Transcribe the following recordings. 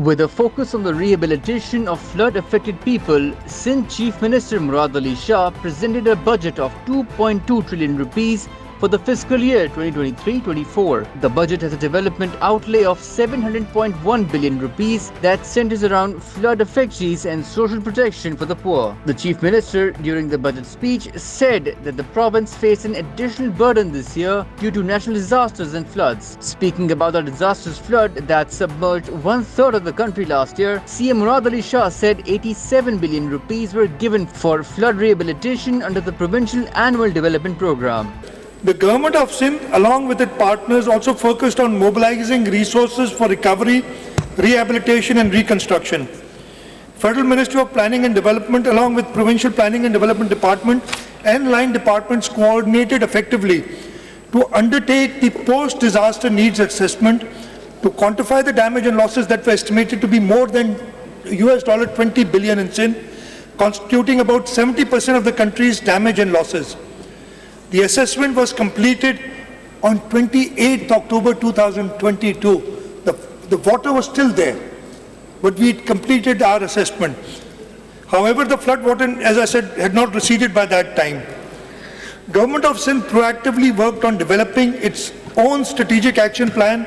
With a focus on the rehabilitation of flood-affected people, Sindh Chief Minister Murad Ali Shah presented a budget of 2.2 trillion rupees for the fiscal year 2023-24. The budget has a development outlay of 700.1 billion rupees that centers around flood affectees and social protection for the poor. The Chief Minister, during the budget speech, said that the province faced an additional burden this year due to natural disasters and floods. Speaking about the disastrous flood that submerged one-third of the country last year, CM Murad Ali Shah said 87 billion rupees were given for flood rehabilitation under the Provincial Annual Development Programme. The Government of Sindh, along with its partners, also focused on mobilizing resources for recovery, rehabilitation and reconstruction. Federal Ministry of Planning and Development, along with Provincial Planning and Development Department and line departments, coordinated effectively to undertake the post-disaster needs assessment to quantify the damage and losses that were estimated to be more than $20 billion in Sindh, constituting about 70% of the country's damage and losses. The assessment was completed on 28th October 2022. The water was still there, but we completed our assessment. However, the flood water, as I said, had not receded by that time. Government of Sindh proactively worked on developing its own strategic action plan.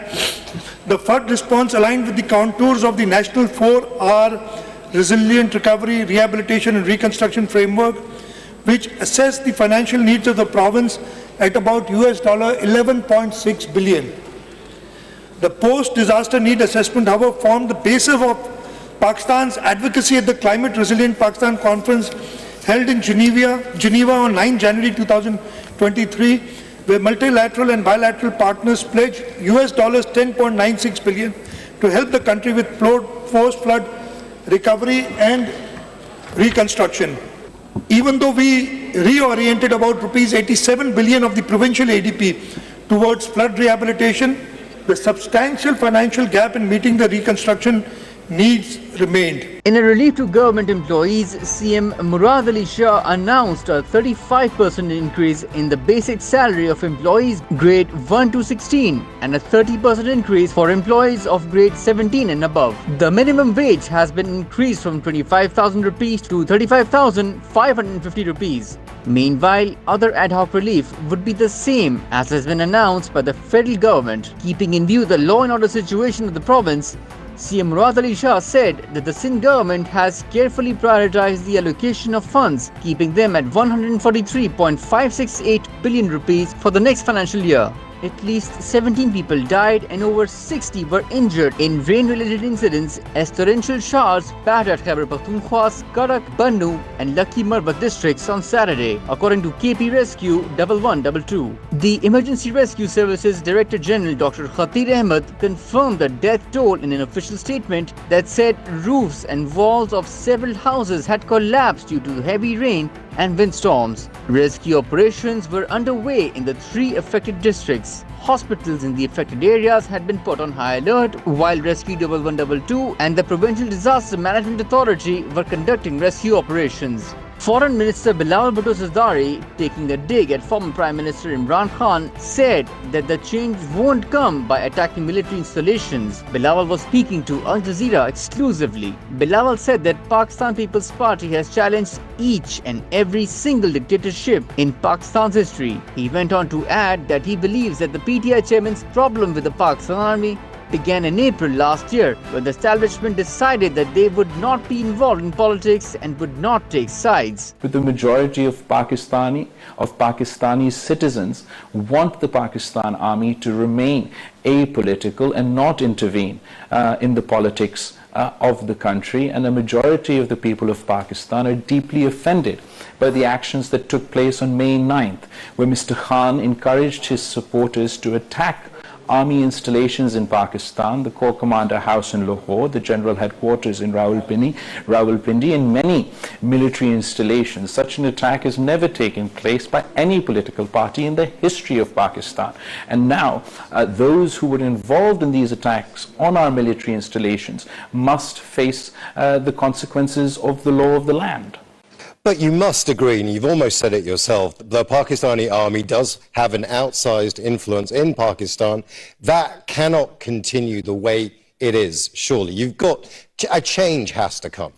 The flood response aligned with the contours of the National 4R Resilient Recovery, Rehabilitation and Reconstruction Framework, which assessed the financial needs of the province at about $11.6 billion. The post-disaster need assessment, however, formed the basis of Pakistan's advocacy at the Climate Resilient Pakistan Conference held in Geneva on 9 January 2023, where multilateral and bilateral partners pledged $10.96 billion to help the country with post-flood recovery and reconstruction. Even though we reoriented about rupees 87 billion of the provincial ADP towards flood rehabilitation, the substantial financial gap in meeting the reconstruction needs remained. In a relief to government employees, CM Murad Ali Shah announced a 35% increase in the basic salary of employees grade 1 to 16 and a 30% increase for employees of grade 17 and above. The minimum wage has been increased from 25,000 rupees to 35,550 rupees. Meanwhile, other ad hoc relief would be the same as has been announced by the federal government. Keeping in view the law and order situation of the province, CM Murad Ali Shah said that the Sindh government has carefully prioritized the allocation of funds, keeping them at 143.568 billion rupees for the next financial year. At least 17 people died and over 60 were injured in rain-related incidents as torrential showers battered Khyber Pakhtunkhwa's Karak, Bannu and Lucky Marbat districts on Saturday, according to KP Rescue 1122. The Emergency Rescue Services Director General Dr. Khatir Ahmed confirmed the death toll in an official statement that said roofs and walls of several houses had collapsed due to heavy rain and windstorms. Rescue operations were underway in the 3 affected districts. Hospitals in the affected areas had been put on high alert, while Rescue 1122 and the Provincial Disaster Management Authority were conducting rescue operations. Foreign Minister Bilawal Bhutto Zardari, taking a dig at former Prime Minister Imran Khan, said that the change won't come by attacking military installations. Bilawal was speaking to Al Jazeera exclusively. Bilawal said that Pakistan People's Party has challenged each and every single dictatorship in Pakistan's history. He went on to add that he believes that the PTI chairman's problem with the Pakistan Army began in April last year, when the establishment decided that they would not be involved in politics and would not take sides. With the majority of Pakistani citizens want the Pakistan Army to remain apolitical and not intervene in the politics of the country, and a majority of the people of Pakistan are deeply offended by the actions that took place on May 9th, where Mr. Khan encouraged his supporters to attack army installations in Pakistan, the Corps Commander House in Lahore, the General Headquarters in Rawalpindi, and many military installations. Such an attack has never taken place by any political party in the history of Pakistan. And now, those who were involved in these attacks on our military installations must face the consequences of the law of the land. But you must agree, and you've almost said it yourself, the Pakistani army does have an outsized influence in Pakistan. That cannot continue the way it is, surely. A change has to come.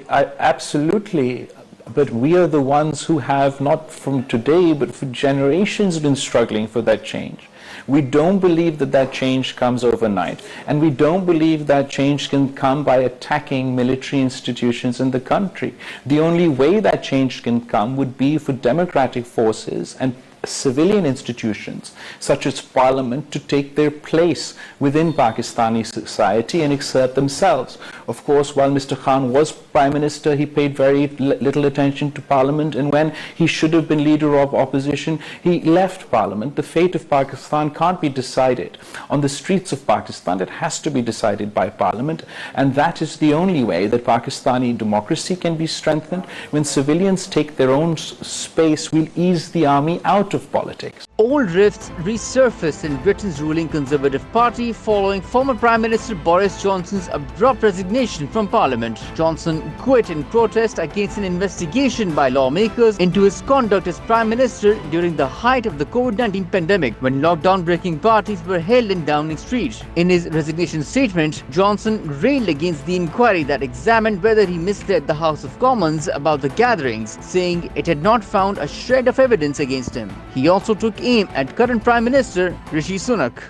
Absolutely. But we are the ones who have, not from today, but for generations, been struggling for that change. We don't believe that that change comes overnight. And we don't believe that change can come by attacking military institutions in the country. The only way that change can come would be for democratic forces and civilian institutions such as parliament to take their place within Pakistani society and exert themselves. Of course, while Mr. Khan was Prime Minister, he paid very little attention to Parliament, and when he should have been leader of opposition, he left Parliament. The fate of Pakistan can't be decided on the streets of Pakistan. It has to be decided by Parliament, and that is the only way that Pakistani democracy can be strengthened. When civilians take their own space, we'll ease the army out of politics. Old rifts resurfaced in Britain's ruling Conservative Party following former Prime Minister Boris Johnson's abrupt resignation from Parliament. Johnson quit in protest against an investigation by lawmakers into his conduct as Prime Minister during the height of the COVID-19 pandemic, when lockdown-breaking parties were held in Downing Street. In his resignation statement, Johnson railed against the inquiry that examined whether he misled the House of Commons about the gatherings, saying it had not found a shred of evidence against him. He also took aim at current Prime Minister Rishi Sunak.